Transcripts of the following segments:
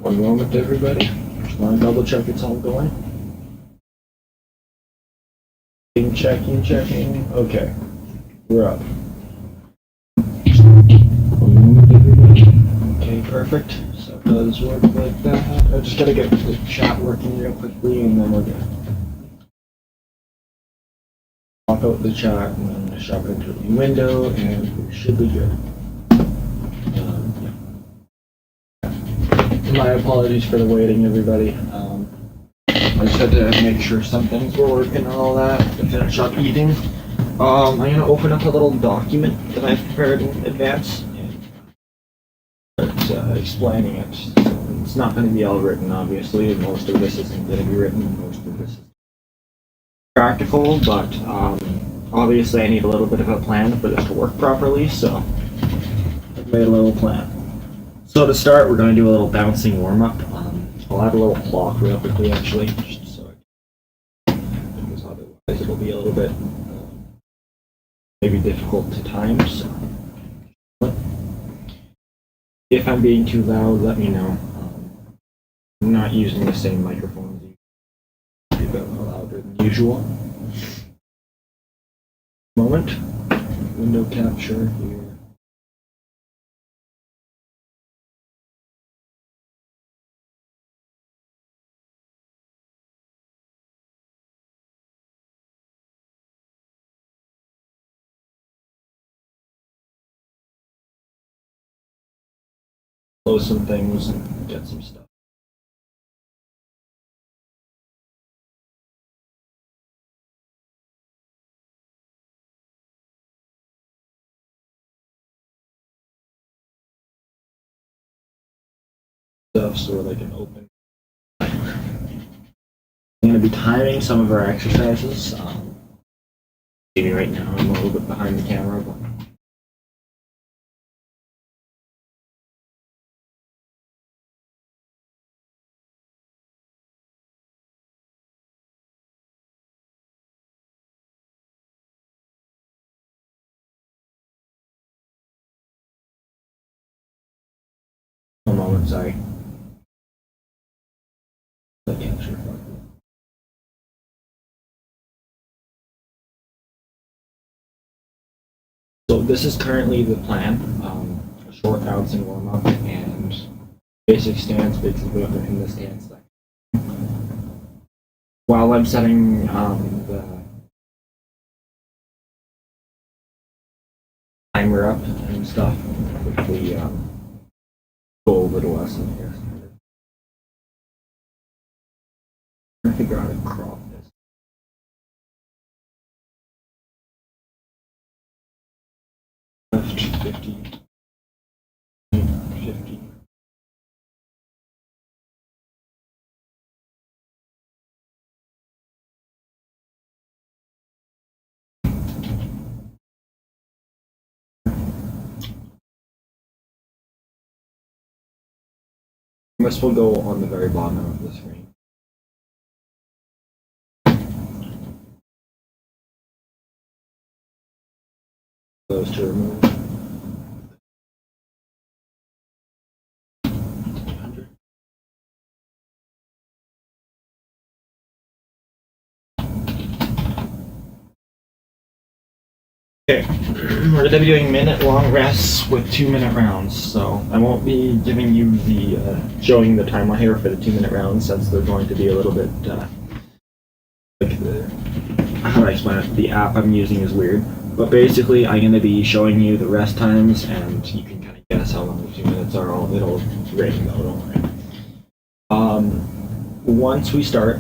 One moment, everybody. Just want to double check it's all going. Checking. Okay, we're up. One moment, everybody. Okay, perfect. So it does work like that. I just gotta get the chat working real quickly, and then we're good. Lock out the chat and then shove it into the window, and we should be good. My apologies for the waiting, everybody. I just had to make sure some things were working and all that to finish up eating. I'm gonna open up a little document that I've prepared in advance and explaining it. So it's not going to be all written, obviously. Most of this isn't going to be written. Most of this is practical, but obviously I need a little bit of a plan for this to work properly. So I've made a little plan. So to start, we're going to do a little bouncing warm-up. I'll add a little clock real quickly, actually, just so because otherwise it'll be a little bit maybe difficult to time. So if I'm being too loud, let me know. I'm not using the same microphone. Be a bit more louder than usual. Moment. Window capture here. Close some things and get some stuff. So we're like an open. I'm going to be timing some of our exercises. Maybe right now I'm a little bit behind the camera, but one moment, sorry. So this is currently the plan, a short bouncing warm-up and basic stance, basically in the stance section. While I'm setting the timer up and stuff, quickly go over the lesson here. I'm trying to figure out how to crop this. Left 50. 50. This will go on the very bottom of the screen. Those to remove. Okay, we're going to be doing minute-long rests with 2-minute rounds, so I won't be giving you the showing the timer here for the 2-minute rounds, since they're going to be a little bit like how do I explain it? The app I'm using is weird, but basically I'm going to be showing you the rest times, and you can kind of guess how long the 2 minutes are. It'll ring though, don't worry. Once we start,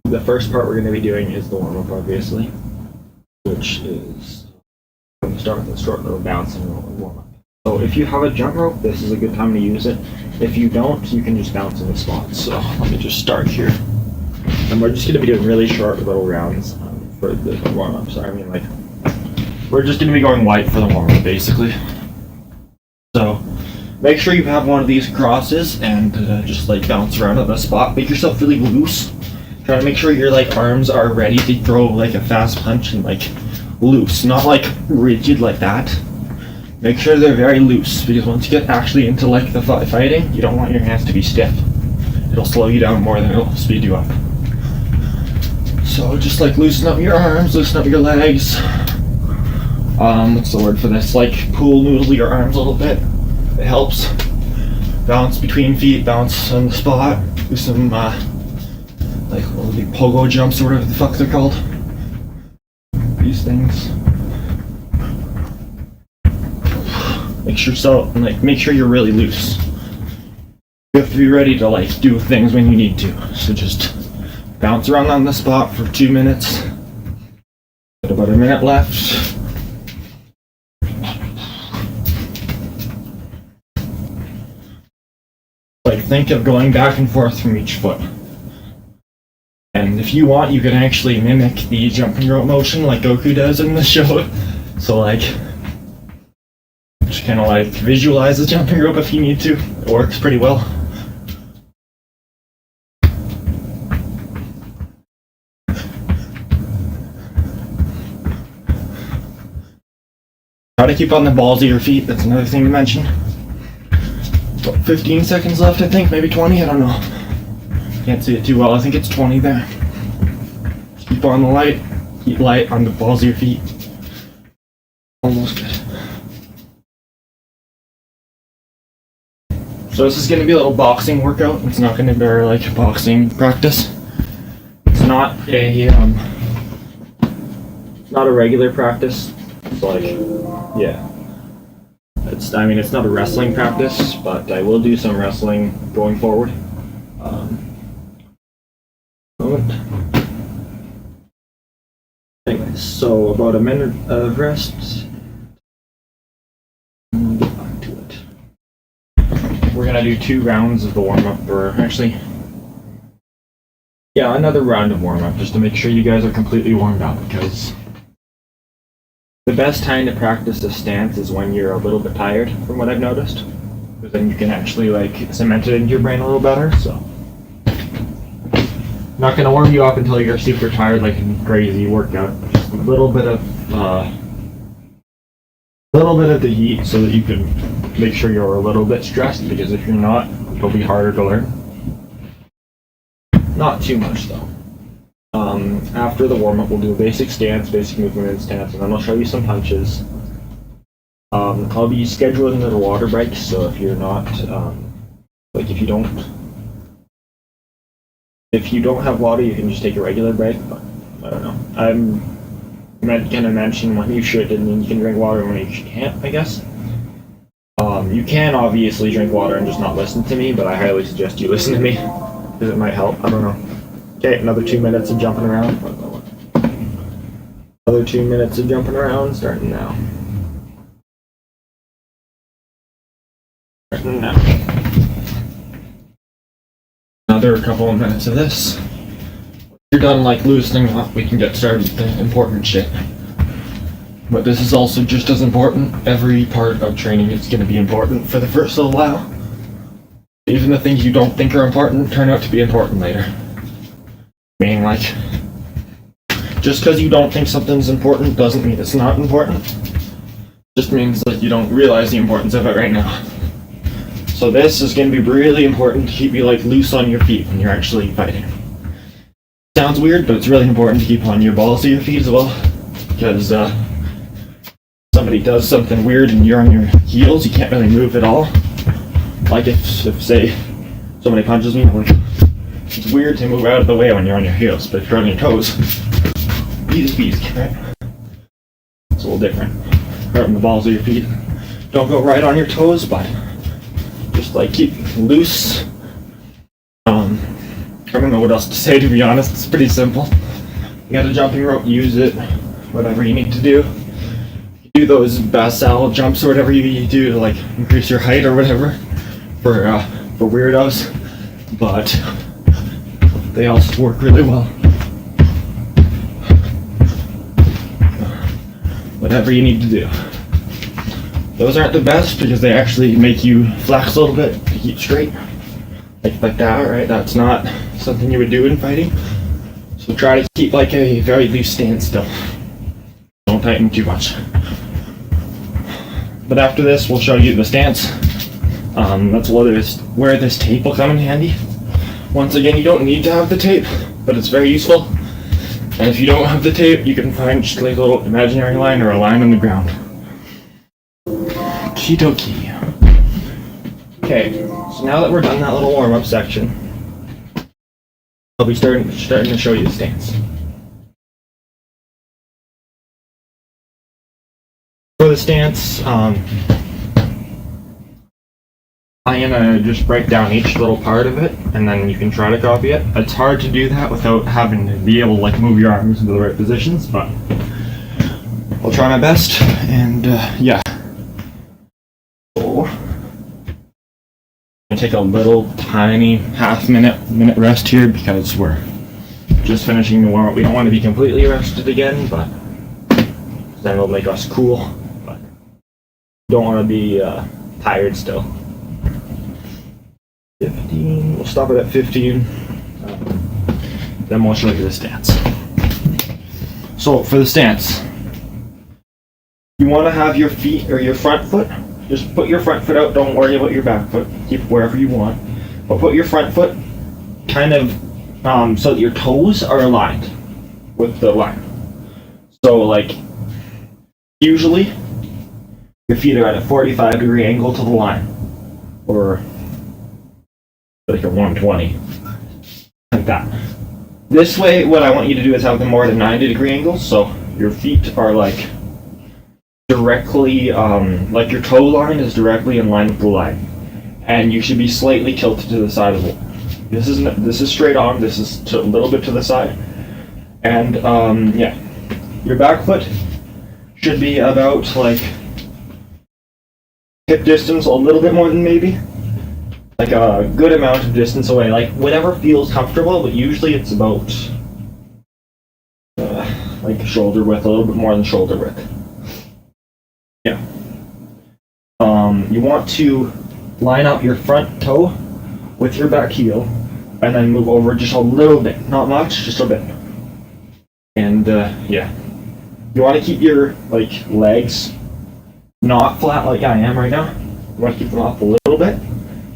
the first part we're going to be doing is the warm-up, obviously, which is going to start with a short little bouncing warm-up. So if you have a jump rope, this is a good time to use it. If you don't, you can just bounce in the spot. So let me just start here. And we're just going to be doing really short little rounds for the warm-up. So I mean, like, we're just going to be going light for the warm-up, basically. So make sure you have one of these crosses and just like bounce around on the spot. Make yourself really loose. Try to make sure your like arms are ready to throw like a fast punch and like loose, not like rigid like that. make sure they're very loose, because once you get actually into like the fighting, you don't want your hands to be stiff. It'll slow you down more than it'll speed you up. So just like loosen up your arms, loosen up your legs. What's the word for this? Like pool noodle your arms a little bit. It helps. Bounce between feet, bounce on the spot. Do some like little pogo jumps or whatever the fuck they're called. These things. Make sure you're really loose. You have to be ready to like do things when you need to. So just bounce around on the spot for 2 minutes. Got about a minute left. Like think of going back and forth from each foot. And if you want, you can actually mimic the jumping rope motion like Goku does in the show. So like, just kind of like visualize the jumping rope if you need to. It works pretty well. Try to keep on the balls of your feet, that's another thing to mention. About 15 seconds left, I think, maybe 20, I don't know. Can't see it too well, I think it's 20 there. Just keep on the light, keep light on the balls of your feet. Almost good. So this is going to be a little boxing workout, it's not going to be like boxing practice. It's not a regular practice, it's like, yeah. It's not a wrestling practice, but I will do some wrestling going forward. Anyways, so about a minute of rest. And get back to it. We're gonna do 2 rounds of the warm-up, or actually, yeah, another round of warm-up, just to make sure you guys are completely warmed up, because the best time to practice a stance is when you're a little bit tired, from what I've noticed. Because then you can actually like cement it into your brain a little better, so. Not gonna warm you up until you're super tired, like a crazy workout. Just a little bit of the heat so that you can make sure you're a little bit stressed, because if you're not, it'll be harder to learn. Not too much though. After the warm-up, we'll do a basic stance, basic movement and stance, and then I'll show you some punches. I'll be scheduling little water breaks, so if you're not, like if you don't have water, you can just take a regular break, but I don't know. I'm gonna mention when you should and you can drink water and when you can't, I guess. You can obviously drink water and just not listen to me, but I highly suggest you listen to me, because it might help, I don't know. Okay, another 2 minutes of jumping around. Another 2 minutes of jumping around, starting now. Starting now. Another couple of minutes of this. When you're done like loosening up, we can get started with the important shit. But this is also just as important. Every part of training is going to be important for the first little while. Even the things you don't think are important turn out to be important later. Meaning like, just because you don't think something's important doesn't mean it's not important. Just means that you don't realize the importance of it right now. So this is going to be really important to keep you like loose on your feet when you're actually fighting. Sounds weird, but it's really important to keep on your balls of your feet as well. Because somebody does something weird and you're on your heels, you can't really move at all. Like if say, somebody punches me, I'm like, it's weird to move out of the way when you're on your heels, but if you're on your toes, easy, right? It's a little different. Right on the balls of your feet. Don't go right on your toes, but just like keep loose. I don't know what else to say, to be honest. It's pretty simple. You got a jumping rope, use it. Whatever you need to do. Do those basal jumps or whatever you do to like increase your height or whatever for weirdos, but they also work really well. Whatever you need to do. Those aren't the best because they actually make you flex a little bit to keep straight. Like that, right? That's not something you would do in fighting. So try to keep like a very loose stance still. Don't tighten too much. But after this, we'll show you the stance. That's where this tape will come in handy. Once again, you don't need to have the tape, but it's very useful. And if you don't have the tape, you can find just like a little imaginary line or a line on the ground. Key. Okay, so now that we're done that little warm-up section, I'll be starting to show you the stance. For the stance, I'm gonna just break down each little part of it, and then you can try to copy it. It's hard to do that without having to be able to like move your arms into the right positions, but I'll try my best. And yeah. So, I'm gonna take a little tiny minute rest here because we're just finishing the warm-up. We don't want to be completely rested again, but then it'll make us cool. But don't want to be tired still. 15. We'll stop it at 15. Then we'll show you the stance. So for the stance, you want to have your feet or your front foot. Just put your front foot out. Don't worry about your back foot. Keep it wherever you want. But put your front foot kind of so that your toes are aligned with the line. So like usually your feet are at a 45-degree angle to the line, or like a 120, like that. This way, what I want you to do is have them more at a 90-degree angle, so your feet are like directly, like your toe line is directly in line with the line, and you should be slightly tilted to the side of it. This is straight on. This is a little bit to the side, and yeah, your back foot should be about like hip distance, a little bit more than maybe. Like a good amount of distance away, like whatever feels comfortable, but usually it's about like shoulder width, a little bit more than shoulder width. Yeah. You want to line up your front toe with your back heel, and then move over just a little bit, not much, just a bit. And yeah, you want to keep your like legs not flat like I am right now. You want to keep them up a little bit.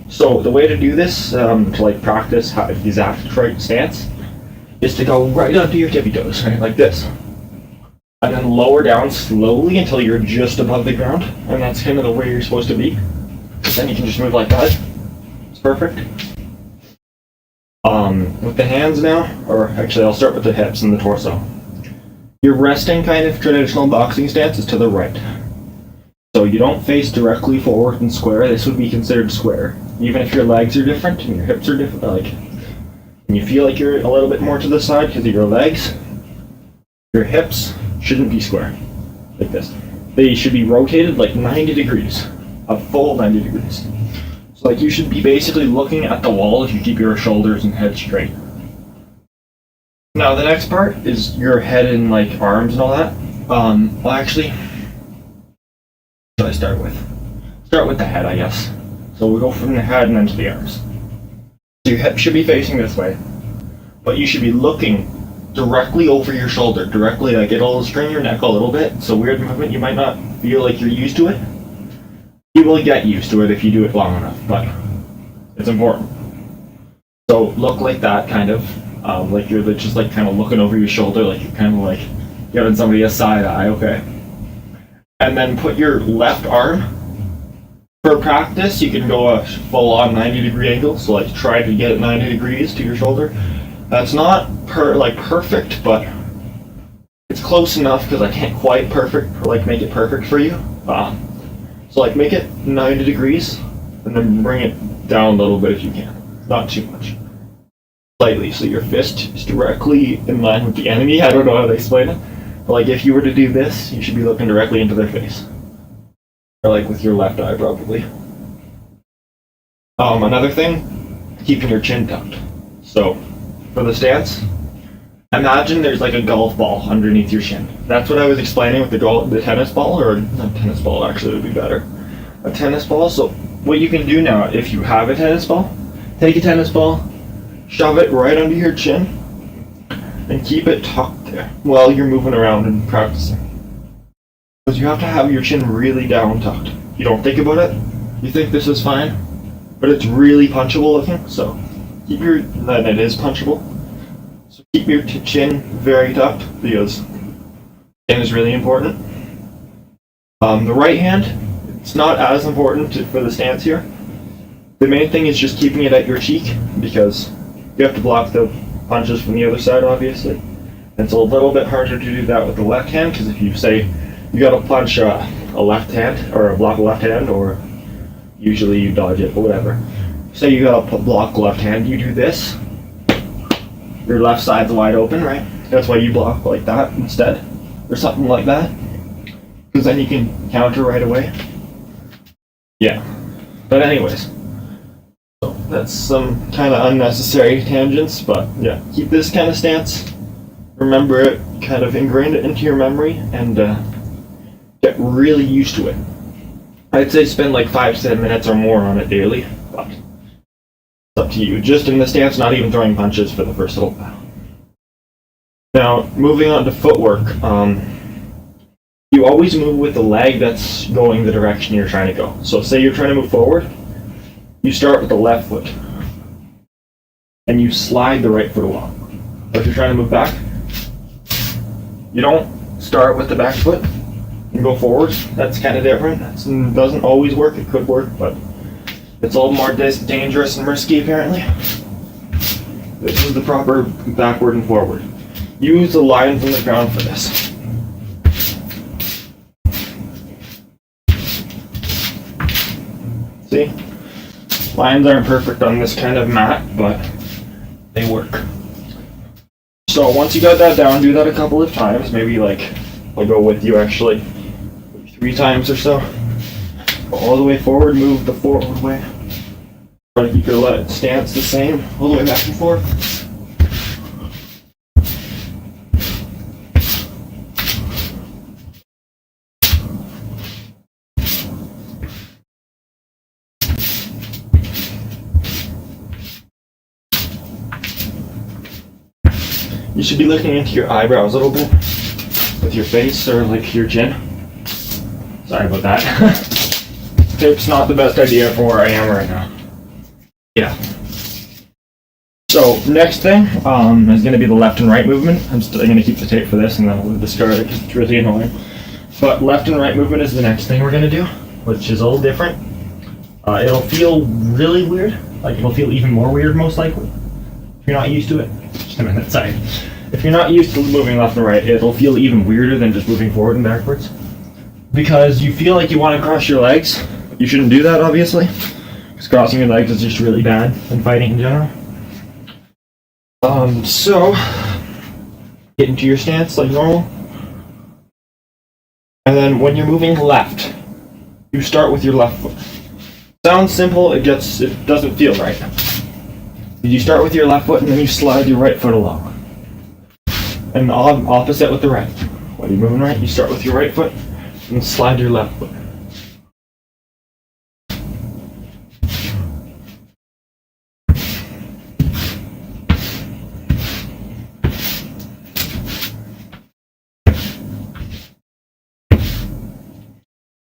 So the way to do this, to like practice how the exact right stance, is to go right onto your tippy toes, right, like this. And then lower down slowly until you're just above the ground, and that's kind of the way you're supposed to be. Then you can just move like that. It's perfect. With the hands now, or actually I'll start with the hips and the torso. Your resting kind of traditional boxing stance is to the right. So you don't face directly forward and square. This would be considered square. Even if your legs are different and your hips are different, like, and you feel like you're a little bit more to the side because of your legs, your hips shouldn't be square, like this. They should be rotated like 90 degrees, a full 90 degrees. So like you should be basically looking at the wall if you keep your shoulders and head straight. Now the next part is your head and like arms and all that. Well actually, what should I start with? Start with the head, I guess. So we'll go from the head and then to the arms. So your hip should be facing this way, but you should be looking directly over your shoulder, directly, like it'll strain your neck a little bit. It's a weird movement, you might not feel like you're used to it. You will get used to it if you do it long enough, but it's important. So look like that, kind of, like you're just like kind of looking over your shoulder, like you're kind of like giving somebody a side eye, okay? And then put your left arm. For practice, you can go a full-on 90-degree angle, so like try to get it 90 degrees to your shoulder. That's not perfect, but it's close enough because I can't quite make it perfect for you. So like make it 90 degrees, and then bring it down a little bit if you can, not too much. Slightly, so your fist is directly in line with the enemy. I don't know how to explain it, but like if you were to do this, you should be looking directly into their face. Or like with your left eye, probably. Another thing, keeping your chin tucked. So, for the stance, imagine there's like a golf ball underneath your chin. That's what I was explaining with the tennis ball, or not tennis ball, actually would be better. A tennis ball. So, what you can do now, if you have a tennis ball, take a tennis ball, shove it right under your chin, and keep it tucked there while you're moving around and practicing. Because you have to have your chin really down tucked. you don't think about it. You think this is fine, but it's really punchable looking, so then it is punchable. So keep your chin very tucked, because chin is really important. The right hand, it's not as important for the stance here. The main thing is just keeping it at your cheek, because you have to block the punches from the other side, obviously. It's a little bit harder to do that with the left hand, because if you say you got to punch a left hand, or a block a left hand, or usually you dodge it, but whatever. Say you got to block left hand, you do this. Your left side's wide open, right? That's why you block like that instead, or something like that. Because then you can counter right away. Yeah. But anyways. So that's some kind of unnecessary tangents, but yeah. Keep this kind of stance. Remember it, kind of ingrain it into your memory, and get really used to it. I'd say spend like 5 to 10 minutes or more on it daily, but it's up to you. Just in the stance, not even throwing punches for the first little while. Now, moving on to footwork. You always move with the leg that's going the direction you're trying to go. So say you're trying to move forward, you start with the left foot, and you slide the right foot along. But if you're trying to move back, you don't start with the back foot and go forward. That's kind of different. It doesn't always work. It could work, but it's a little more dangerous and risky apparently. This is the proper backward and forward. Use the line from the ground for this. See? Lines aren't perfect on this kind of mat, but they work. So once you got that down, do that a couple of times. Maybe like, I'll go with you actually, 3 times or so. Go all the way forward, move the forward way. Try to keep your stance the same, all the way back and forth. You should be looking into your eyebrows a little bit with your face or like your chin. Sorry about that. Tape's not the best idea for where I am right now. Yeah. So next thing is going to be the left and right movement. I'm still going to keep the tape for this and then I'll discard it because it's really annoying. But left and right movement is the next thing we're going to do, which is a little different. It'll feel really weird. Like it'll feel even more weird most likely. If you're not used to it. Just a minute, sorry. If you're not used to moving left and right, it'll feel even weirder than just moving forward and backwards. Because you feel like you want to cross your legs. You shouldn't do that, obviously. Because crossing your legs is just really bad in fighting in general. So, get into your stance like normal. And then when you're moving left, you start with your left foot. Sounds simple, it doesn't feel right. You start with your left foot and then you slide your right foot along. And opposite with the right. When you're moving right, you start with your right foot and slide your left foot.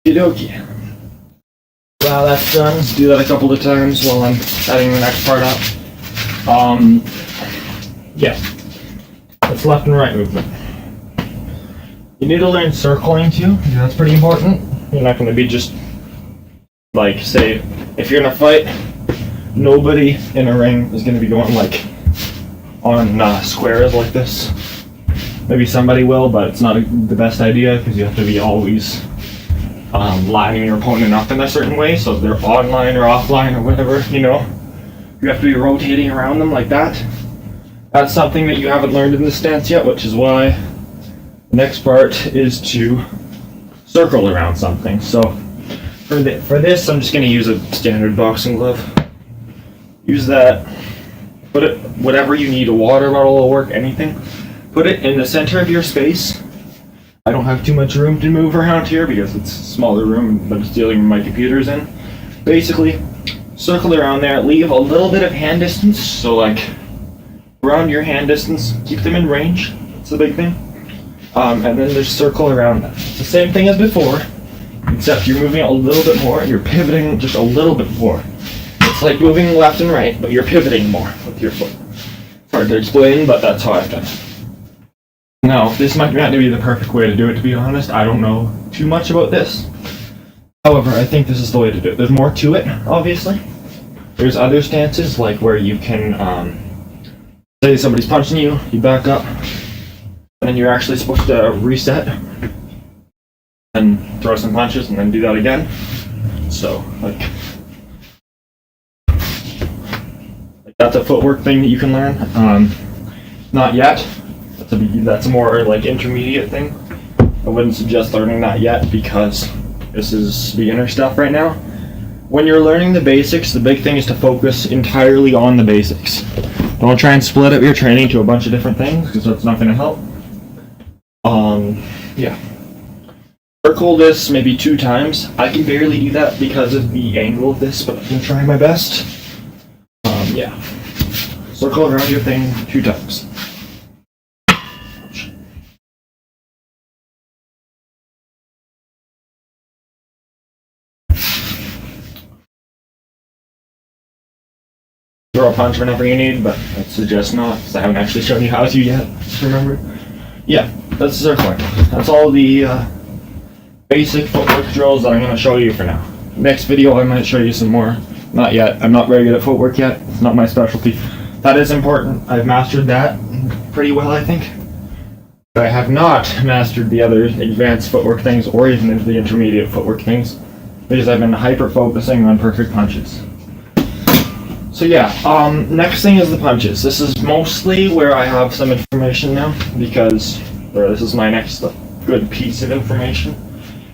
Okie dokie. Wow, that's done. Let's do that a couple of times while I'm adding the next part up. Yeah. That's left and right movement. You need to learn circling too. That's pretty important. You're not going to be just like, say, if you're in a fight, nobody in a ring is going to be going like on squares like this. Maybe somebody will, but it's not the best idea because you have to be always lining your opponent up in a certain way, so if they're online or offline or whatever, you know, you have to be rotating around them like that. That's something that you haven't learned in this stance yet, which is why the next part is to circle around something. So for this, I'm just going to use a standard boxing glove. Use that. Put it, whatever you need, a water bottle will work, anything. Put it in the center of your space. I don't have too much room to move around here because it's a smaller room, but it's dealing with my computers in. Basically, circle around there, leave a little bit of hand distance, so like around your hand distance, keep them in range, that's the big thing. And then just circle around them. It's the same thing as before. except you're moving it a little bit more and you're pivoting just a little bit more. It's like moving left and right, but you're pivoting more with your foot. It's hard to explain, but that's how I've done it. Now, this might not be the perfect way to do it, to be honest. I don't know too much about this. However, I think this is the way to do it. There's more to it, obviously. There's other stances, like where you can, say somebody's punching you, you back up, and then you're actually supposed to reset, and throw some punches, and then do that again. So, like that's a footwork thing that you can learn. Not yet. That's a more like intermediate thing. I wouldn't suggest learning that yet because this is beginner stuff right now. When you're learning the basics, the big thing is to focus entirely on the basics. Don't try and split up your training to a bunch of different things because that's not going to help. Yeah. Circle this maybe 2 times. I can barely do that because of the angle of this, but I'm trying my best. Yeah. Circle around your thing 2 times. Throw a punch whenever you need, but I'd suggest not, because I haven't actually shown you how to yet, remember? Yeah, that's circling. That's all the basic footwork drills that I'm going to show you for now. Next video I might show you some more. Not yet. I'm not very good at footwork yet. It's not my specialty. That is important. I've mastered that pretty well, I think. But I have not mastered the other advanced footwork things or even the intermediate footwork things because I've been hyper-focusing on perfect punches. So yeah, next thing is the punches. This is mostly where I have some information now because this is my next good piece of information.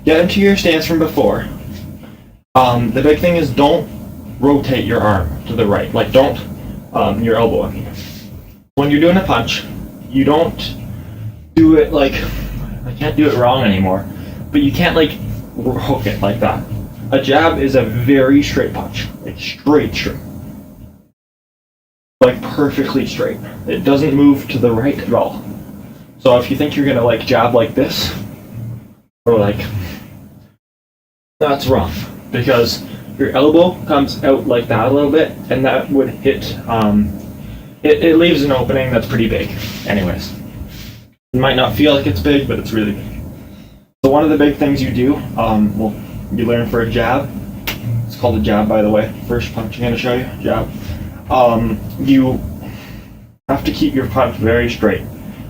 Get into your stance from before. The big thing is don't rotate your arm to the right. Like don't, your elbow, I mean. When you're doing a punch, you don't do it like, I can't do it wrong anymore, but you can't like hook it like that. A jab is a very straight punch, like straight. Like perfectly straight. It doesn't move to the right at all. So if you think you're gonna like jab like this, or like, that's wrong. Because your elbow comes out like that a little bit, and that would hit, it leaves an opening that's pretty big. Anyways. It might not feel like it's big, but it's really big. So one of the big things you do, well, you learn for a jab. It's called a jab, by the way. First punch I'm gonna show you, jab. You have to keep your punch very straight.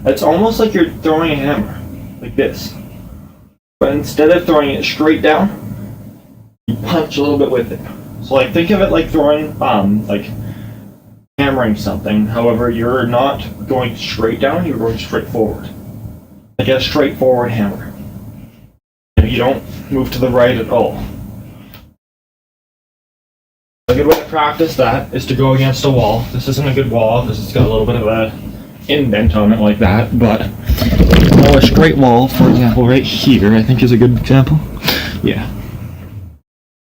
It's almost like you're throwing a hammer, like this. But instead of throwing it straight down, you punch a little bit with it. So like think of it like throwing, like hammering something. However, you're not going straight down, you're going straight forward. Like a straightforward hammer. And you don't move to the right at all. A good way to practice that is to go against a wall. This isn't a good wall because it's got a little bit of a indent on it like that, but a straight wall, for example, right here, I think is a good example. Yeah.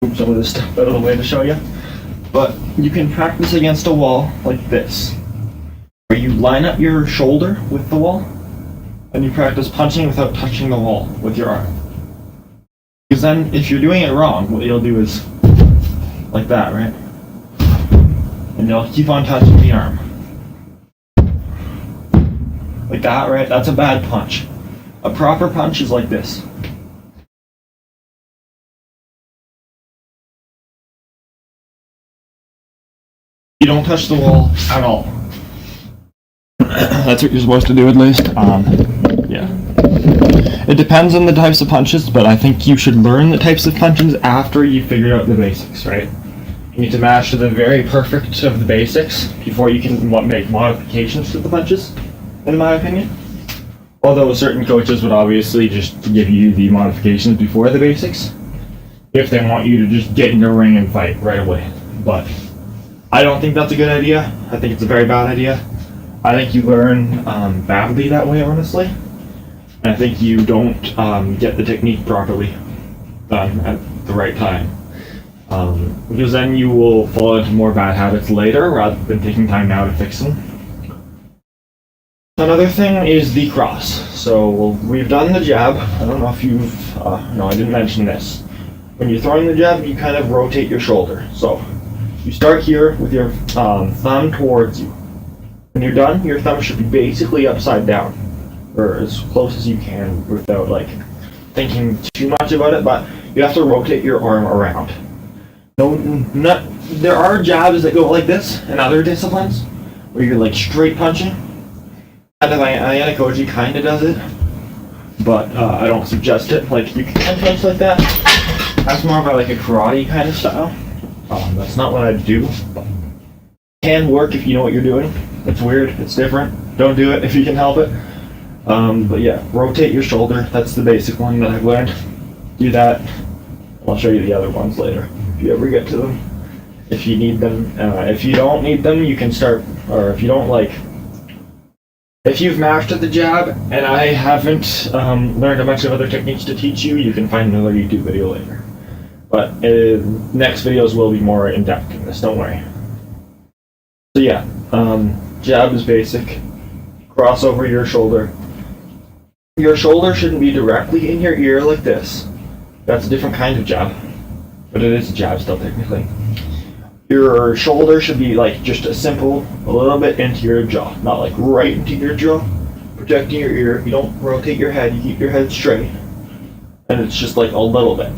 Move some of this stuff out of the way to show you. But you can practice against a wall like this, where you line up your shoulder with the wall, and you practice punching without touching the wall with your arm. Because then, if you're doing it wrong, what you'll do is like that, right? And you'll keep on touching the arm. Like that, right? That's a bad punch. A proper punch is like this. You don't touch the wall at all. That's what you're supposed to do at least. Yeah. It depends on the types of punches, but I think you should learn the types of punches after you figured out the basics, right? You need to master the very perfect of the basics before you can make modifications to the punches, in my opinion. Although certain coaches would obviously just give you the modifications before the basics, if they want you to just get in the ring and fight right away. But I don't think that's a good idea. I think it's a very bad idea. I think you learn badly that way, honestly. And I think you don't get the technique properly done at the right time. Because then you will fall into more bad habits later rather than taking time now to fix them. Another thing is the cross. So we've done the jab. I don't know if you've no, I didn't mention this. When you're throwing the jab, you kind of rotate your shoulder. So you start here with your thumb towards you. When you're done, your thumb should be basically upside down, or as close as you can without like thinking too much about it, but you have to rotate your arm around. There are jabs that go like this in other disciplines, where you're like straight punching. Kind of Ayanokoji kind of does it, but I don't suggest it. Like, you can punch like that. That's more of like a karate kind of style. That's not what I do. Can work if you know what you're doing. It's weird. It's different. Don't do it if you can help it. But yeah, rotate your shoulder. That's the basic one that I've learned. Do that. I'll show you the other ones later if you ever get to them. If you need them. If you don't need them, you can start. Or if you don't like. If you've mastered the jab and I haven't learned a bunch of other techniques to teach you, you can find another YouTube video later. But next videos will be more in-depth in this, don't worry. So yeah, jab is basic. Cross over your shoulder. Your shoulder shouldn't be directly in your ear like this. That's a different kind of jab. But it is a jab still, technically. Your shoulder should be like just a little bit into your jaw, not like right into your jaw, protecting your ear. You don't rotate your head, you keep your head straight, and it's just like a little bit.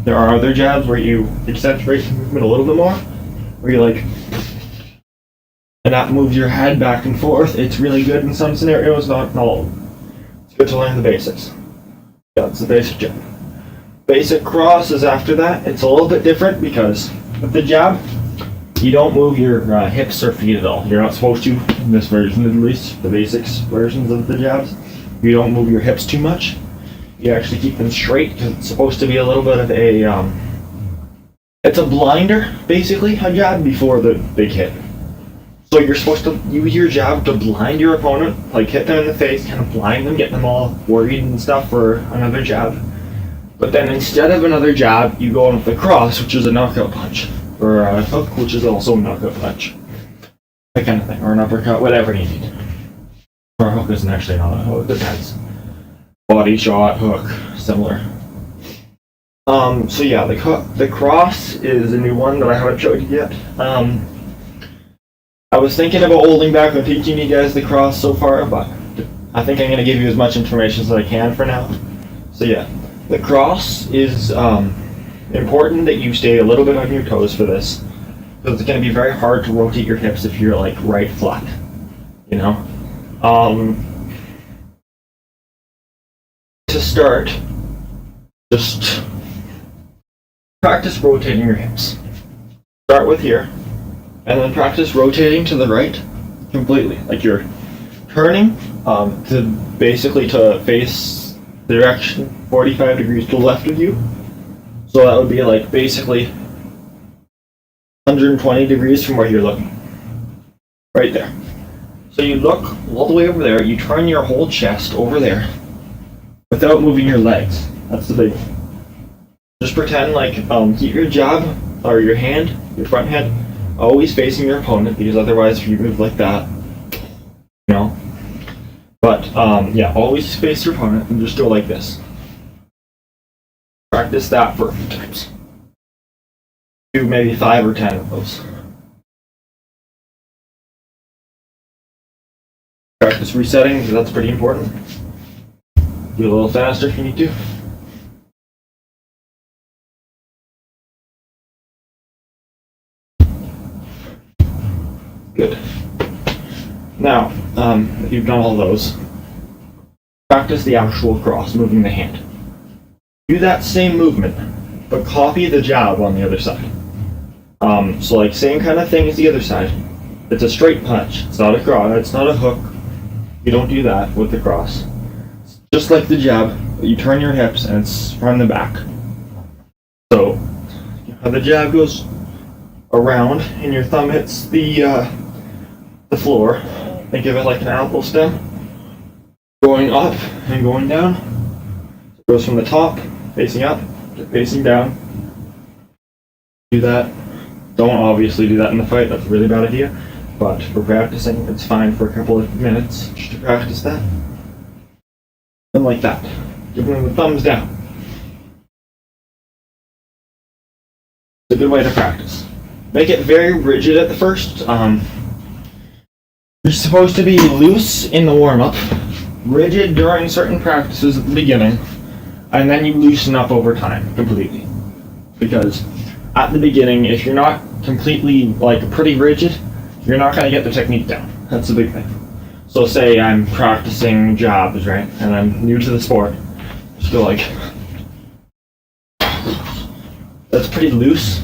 There are other jabs where you accentuate the movement a little bit more, where you like, and that moves your head back and forth. It's really good in some scenarios, not in all of them. It's good to learn the basics. Yeah, it's the basic jab. Basic cross is after that. It's a little bit different because with the jab, you don't move your hips or feet at all. You're not supposed to, in this version at least, the basics versions of the jabs. You don't move your hips too much. You actually keep them straight because it's supposed to be a little bit of a, it's a blinder, basically, a jab before the big hit. So you're supposed to use your jab to blind your opponent, like hit them in the face, kind of blind them, get them all worried and stuff for another jab. But then instead of another jab, you go in with the cross, which is a knockout punch. Or a hook, which is also a knockout punch. That kind of thing. Or an uppercut, whatever you need. Or a hook isn't actually not a hook, it depends. Body shot, hook, similar. So yeah, the cross is a new one that I haven't showed you yet. I was thinking about holding back on teaching you guys the cross so far, but I think I'm going to give you as much information as I can for now. So yeah, the cross is important that you stay a little bit on your toes for this, because it's going to be very hard to rotate your hips if you're like right flat, you know. To start, just practice rotating your hips. Start with here, and then practice rotating to the right completely, like you're turning to face the direction 45 degrees to the left of you. So that would be like basically 120 degrees from where you're looking. Right there. So you look all the way over there, you turn your whole chest over there without moving your legs. That's the big one. Just pretend like, keep your jab, or your hand, your front hand, always facing your opponent, because otherwise if you move like that, you know. But, yeah, always face your opponent and just go like this. Practice that for a few times. Do maybe 5 or 10 of those. Practice resetting, because that's pretty important. Do a little faster if you need to. Good. Now, if you've done all those, practice the actual cross, moving the hand. Do that same movement, but copy the jab on the other side. So like same kind of thing as the other side. It's a straight punch. It's not a cross. It's not a hook. You don't do that with the cross. It's just like the jab, but you turn your hips and it's from the back. So how the jab goes around and your thumb hits the floor. Think of it like an apple stem, going up and going down. It goes from the top, facing up, to facing down. Do that. Don't obviously do that in the fight, that's a really bad idea. But for practicing, it's fine for a couple of minutes just to practice that. And like that. Give them the thumbs down. It's a good way to practice. Make it very rigid at the first. You're supposed to be loose in the warm-up, rigid during certain practices at the beginning, and then you loosen up over time completely. Because at the beginning, if you're not completely pretty rigid, you're not going to get the technique down. That's the big thing. So say I'm practicing jabs, right? And I'm new to the sport. Just go like, that's pretty loose.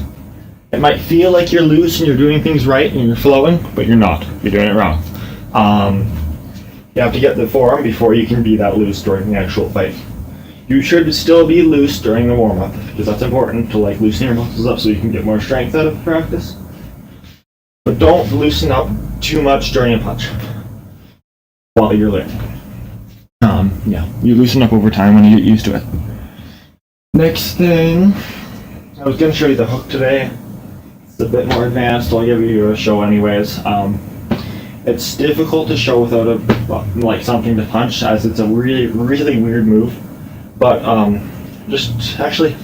It might feel like you're loose and you're doing things right and you're flowing, but you're not. You're doing it wrong. You have to get the form before you can be that loose during the actual fight. You should still be loose during the warm-up, because that's important to loosen your muscles up so you can get more strength out of the practice. But don't loosen up too much during a punch while you're learning. You loosen up over time when you get used to it. Next thing, I was going to show you the hook today. It's a bit more advanced, so I'll give you a show anyways. It's difficult to show without something to punch, as it's a really, really weird move. But just actually,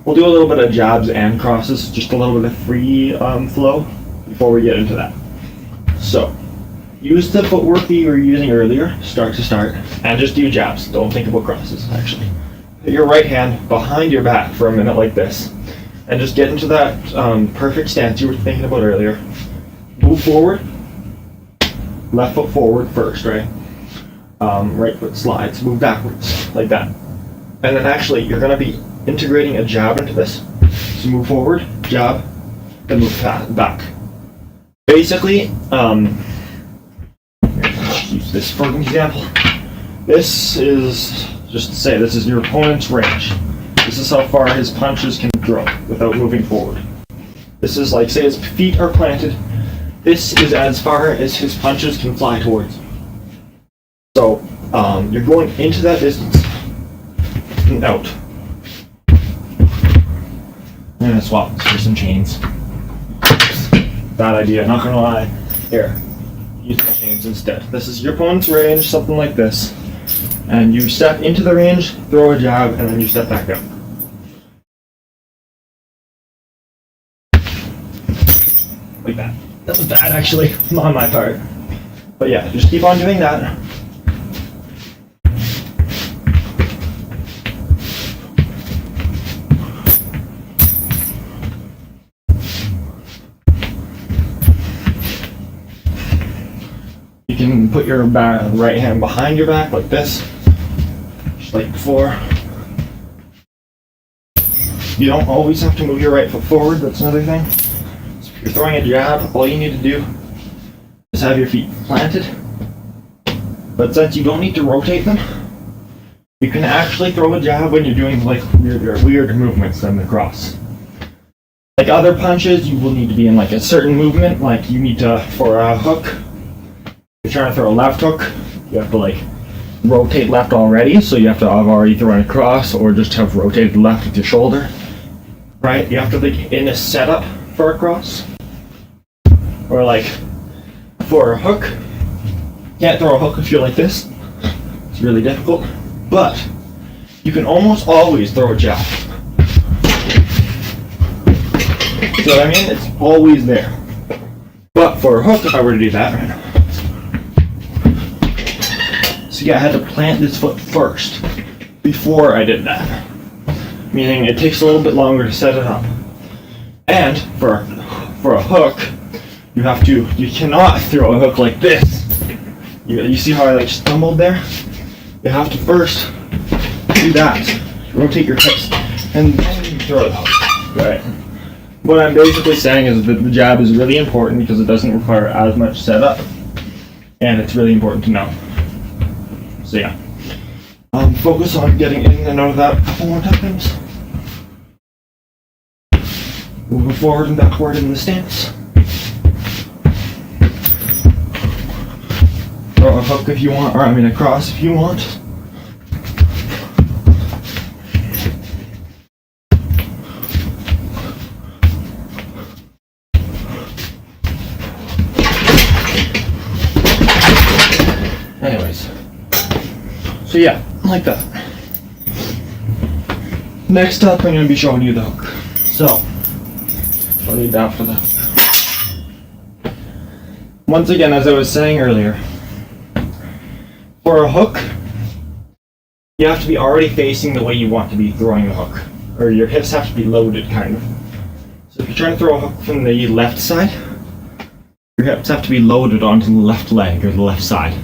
we'll do a little bit of jabs and crosses, just a little bit of free flow before we get into that. So, use the footwork that you were using earlier, start to start, and just do jabs. Don't think about crosses, actually. Put your right hand behind your back for a minute like this, and just get into that perfect stance you were thinking about earlier. Move forward. Left foot forward first, right? Right foot slides. Move backwards, like that. And then actually, you're going to be integrating a jab into this. So move forward, jab, then move back. Basically, use this for an example. This is, just to say, this is your opponent's range. This is how far his punches can throw without moving forward. This is say his feet are planted. This is as far as his punches can fly towards you. So, you're going into that distance and out. I'm gonna swap this for some chains. Bad idea, not gonna lie. Here, use the chains instead. This is your opponent's range, something like this. And you step into the range, throw a jab, and then you step back out. Like that. That was bad, actually, on my part. But yeah, just keep on doing that. You can put your right hand behind your back like this, just like before. You don't always have to move your right foot forward, that's another thing. If you're throwing a jab, all you need to do is have your feet planted. But since you don't need to rotate them, you can actually throw a jab when you're doing weird movements than the cross. Like other punches, you will need to be in a certain movement. Like you need to, for a hook, if you're trying to throw a left hook, you have to rotate left already. So you have to have already thrown a cross or just have rotated left with your shoulder. Right? You have to be in a setup for a cross. Or for a hook, you can't throw a hook if you're like this. It's really difficult. But you can almost always throw a jab. See what I mean? It's always there. But for a hook, if I were to do that right now. So yeah, I had to plant this foot first before I did that. Meaning it takes a little bit longer to set it up. And for a hook, you cannot throw a hook like this. You see how I stumbled there? You have to first do that. Rotate your hips and then you throw the hook. Right. What I'm basically saying is that the jab is really important because it doesn't require as much setup. And it's really important to know. So yeah. Focus on getting in and out of that a couple more times. Moving forward and backward in the stance. Throw a hook if you want, or a cross if you want. Anyways. So yeah, like that. Next up, I'm going to be showing you the hook. So, Don't need that for that. Once again, as I was saying earlier, for a hook, you have to be already facing the way you want to be throwing the hook. Or your hips have to be loaded, kind of. So if you're trying to throw a hook from the left side, your hips have to be loaded onto the left leg or the left side.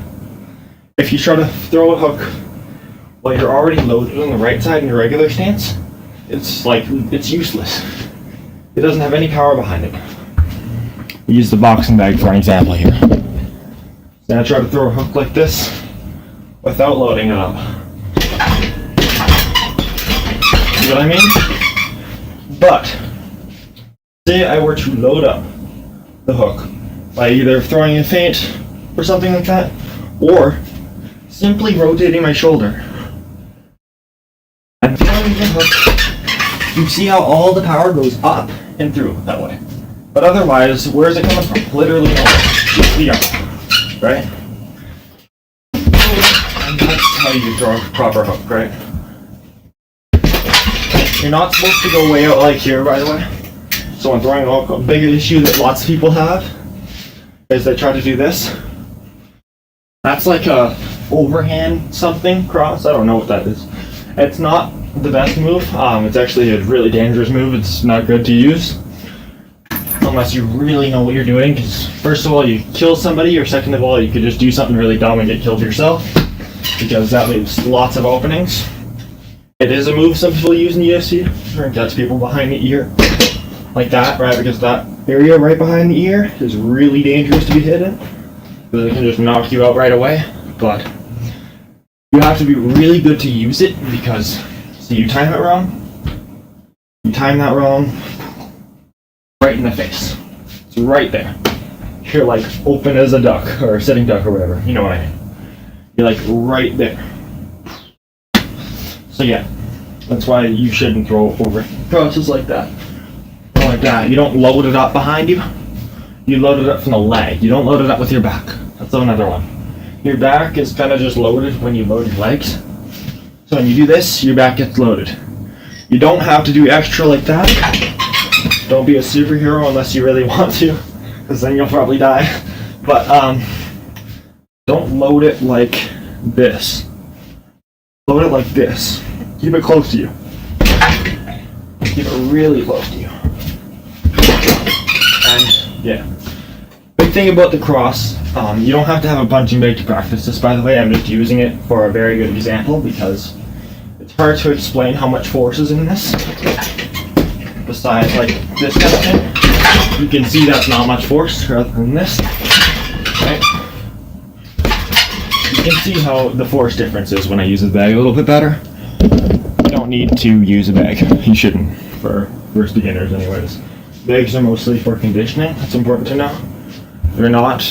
If you try to throw a hook while you're already loaded on the right side in your regular stance, it's useless. It doesn't have any power behind it. Use the boxing bag for an example here. Now try to throw a hook like this without loading it up. See what I mean? But say I were to load up the hook by either throwing a feint or something like that, or simply rotating my shoulder and throwing the hook, you see how all the power goes up and through that way. But otherwise, where is it coming from? Literally nowhere. Just the arm, right? And that's how you throw a proper hook, right? You're not supposed to go way out like here, by the way. So when throwing a hook, a big issue that lots of people have is they try to do this. That's like a overhand something cross. I don't know what that is. It's not the best move. It's actually a really dangerous move. It's not good to use unless you really know what you're doing, because first of all, you kill somebody, or second of all, you could just do something really dumb and get killed yourself, because that leaves lots of openings. It is a move some people use in the UFC, trying to catch people behind the ear like that, right? Because that area right behind the ear is really dangerous to be hit in, because it can just knock you out right away. But you have to be really good to use it, because so you time it wrong, you time that wrong, right in the face. It's right there. You're like open as a duck, or a sitting duck, or whatever. You know what I mean? You're like right there. So yeah, that's why you shouldn't throw over crosses like that. Or like that. You don't load it up behind you. You load it up from the leg. You don't load it up with your back. That's another one. Your back is kind of just loaded when you load your legs. So when you do this, your back gets loaded. You don't have to do extra like that. Don't be a superhero unless you really want to, because then you'll probably die. But don't load it like this. Load it like this. Keep it close to you. Keep it really close to you. And yeah. Big thing about the cross, you don't have to have a punching bag to practice this, by the way. I'm just using it for a very good example, because it's hard to explain how much force is in this. Besides like this kind of thing, you can see that's not much force rather than this, right? You can see how the force difference is when I use a bag a little bit better. You don't need to use a bag. You shouldn't, for first beginners anyways. Bags are mostly for conditioning. That's important to know. They're not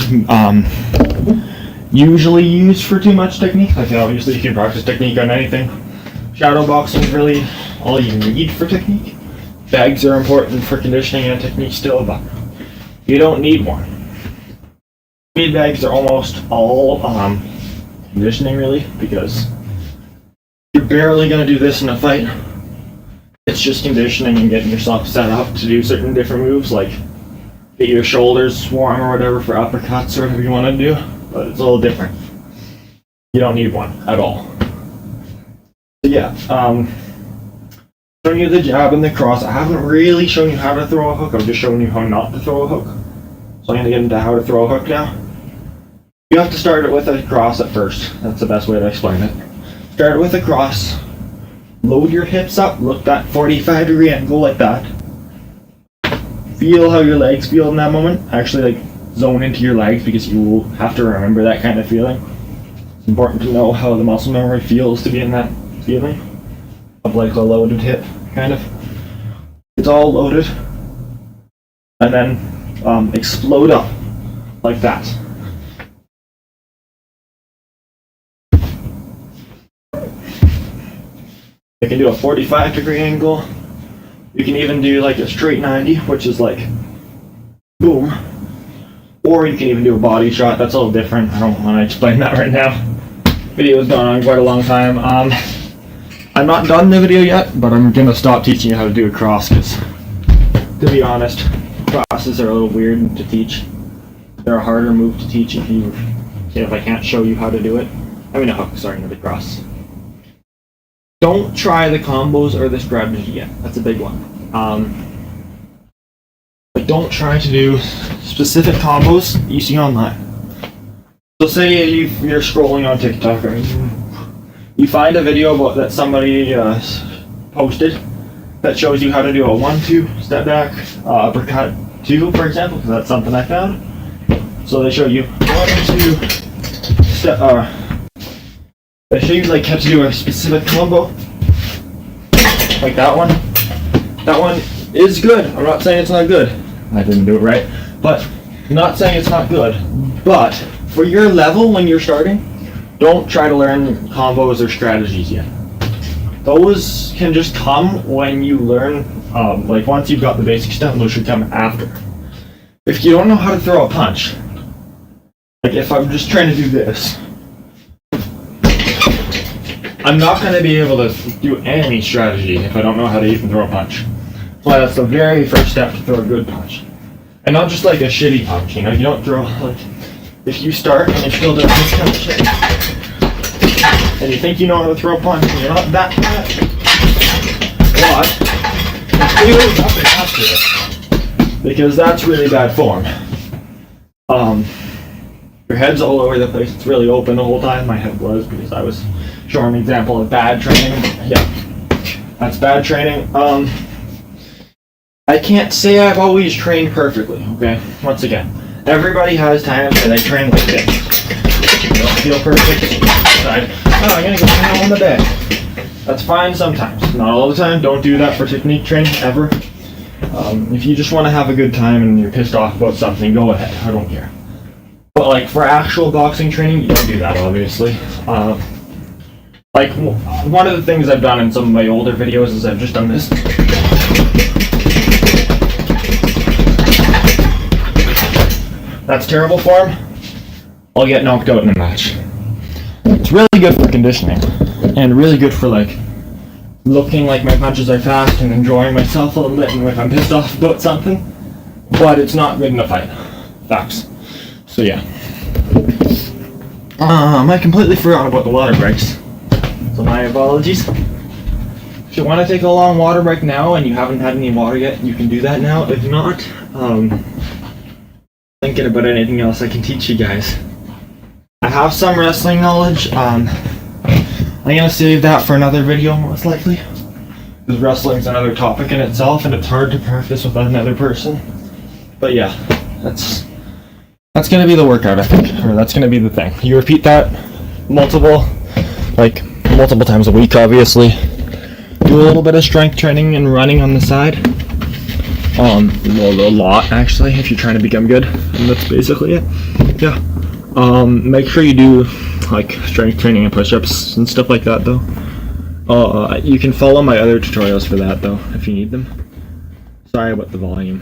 usually used for too much technique. Like obviously you can practice technique on anything. Shadow boxing is really all you need for technique. Bags are important for conditioning and technique still, but you don't need one. Speed bags are almost all conditioning really, because you're barely going to do this in a fight. It's just conditioning and getting yourself set up to do certain different moves, like get your shoulders warm or whatever for uppercuts or whatever you want to do, but it's a little different. You don't need one at all. So yeah, showing you the jab and the cross. I haven't really shown you how to throw a hook, I'm just showing you how not to throw a hook. So I'm going to get into how to throw a hook now. You have to start it with a cross at first. That's the best way to explain it. Start it with a cross. Load your hips up, look that 45-degree angle like that. Feel how your legs feel in that moment. Actually like zone into your legs, because you will have to remember that kind of feeling. It's important to know how the muscle memory feels to be in that feeling of like a loaded hip, kind of. It's all loaded, and then explode up like that. You can do a 45-degree angle. You can even do like a straight 90, which is like boom. Or you can even do a body shot. That's a little different. I don't want to explain that right now. Video's gone on quite a long time. I'm not done the video yet, but I'm gonna stop teaching you how to do a cross, because to be honest, crosses are a little weird to teach. They're a harder move to teach if I can't show you how to do it. I mean a hook, sorry, not a cross. Don't try the combos or the strategy yet. That's a big one. But don't try to do specific combos you see online. So say you're scrolling on TikTok or you find a video that somebody posted that shows you how to do a 1-2 step back uppercut 2, for example, because that's something I found. So they show you 1-2 step. They show you like how to do a specific combo, like that one. That one is good. I'm not saying it's not good. I didn't do it right, but I'm not saying it's not good. But for your level when you're starting, don't try to learn combos or strategies yet. Those can just come when you learn, like once you've got the basic stuff, those should come after. If you don't know how to throw a punch, like if I'm just trying to do this, I'm not going to be able to do any strategy if I don't know how to even throw a punch. Well, that's the very first step to throw a good punch. And not just like a shitty punch, you know, you don't throw, like, if you start and you're still doing this kind of shit, and you think you know how to throw a punch, and you're not that bad, but you really have to master it, because that's really bad form. Your head's all over the place, it's really open the whole time. My head was, because I was showing an example of bad training. Yeah, that's bad training. I can't say I've always trained perfectly, okay? Once again, everybody has times where they train like this. You don't feel perfect. Decide, I'm gonna go train on the bed. That's fine sometimes. Not all the time. Don't do that for technique training, ever. If you just want to have a good time and you're pissed off about something, go ahead. I don't care. But like for actual boxing training, you don't do that, obviously. Like one of the things I've done in some of my older videos is I've just done this. That's terrible form. I'll get knocked out in a match. It's really good for conditioning, and really good for like looking like my punches are fast and enjoying myself a little bit, and if I'm pissed off about something. But it's not good in a fight. Facts. So yeah. I completely forgot about the water breaks. So my apologies. If you want to take a long water break now and you haven't had any water yet, you can do that now. If not, thinking about anything else I can teach you guys. I have some wrestling knowledge. I'm gonna save that for another video, most likely, because wrestling's another topic in itself, and it's hard to practice with another person. But yeah, that's gonna be the workout, I think, or that's gonna be the thing. You repeat that multiple times a week, obviously. Do a little bit of strength training and running on the side. Well, a lot actually, if you're trying to become good, and that's basically it. Yeah. Make sure you do like strength training and push-ups and stuff like that, though. You can follow my other tutorials for that, though, if you need them. Sorry about the volume.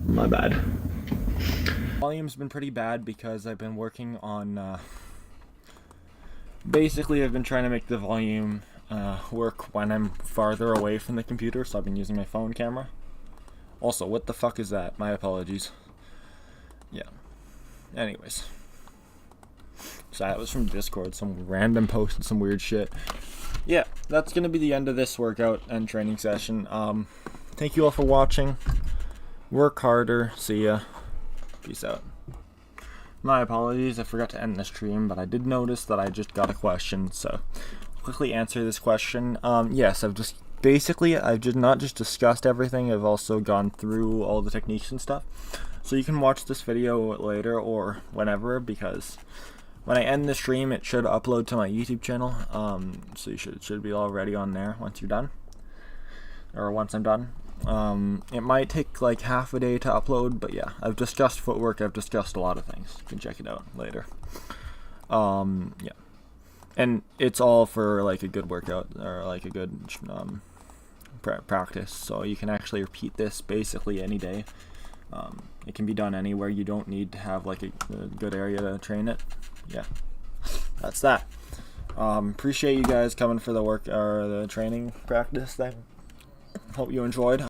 My bad. Volume's been pretty bad because I've been working on. Basically, I've been trying to make the volume work when I'm farther away from the computer, so I've been using my phone camera. Also, what the fuck is that? My apologies. Yeah. Anyways. So that was from Discord, some random post and some weird shit. Yeah, that's gonna be the end of this workout and training session. Thank you all for watching. Work harder. See ya. Peace out. My apologies, I forgot to end the stream, but I did notice that I just got a question, so I'll quickly answer this question. Yes, I've just not just discussed everything, I've also gone through all the techniques and stuff. So you can watch this video later or whenever, because when I end the stream, it should upload to my YouTube channel. So it should be already on there once you're done, or once I'm done. It might take like half a day to upload, but yeah, I've discussed footwork, I've discussed a lot of things. You can check it out later. Yeah. And it's all for like a good workout, or like a good practice, so you can actually repeat this basically any day. It can be done anywhere. You don't need to have like a good area to train it. Yeah, that's that. Appreciate you guys coming for the work or the training practice thing. Hope you enjoyed.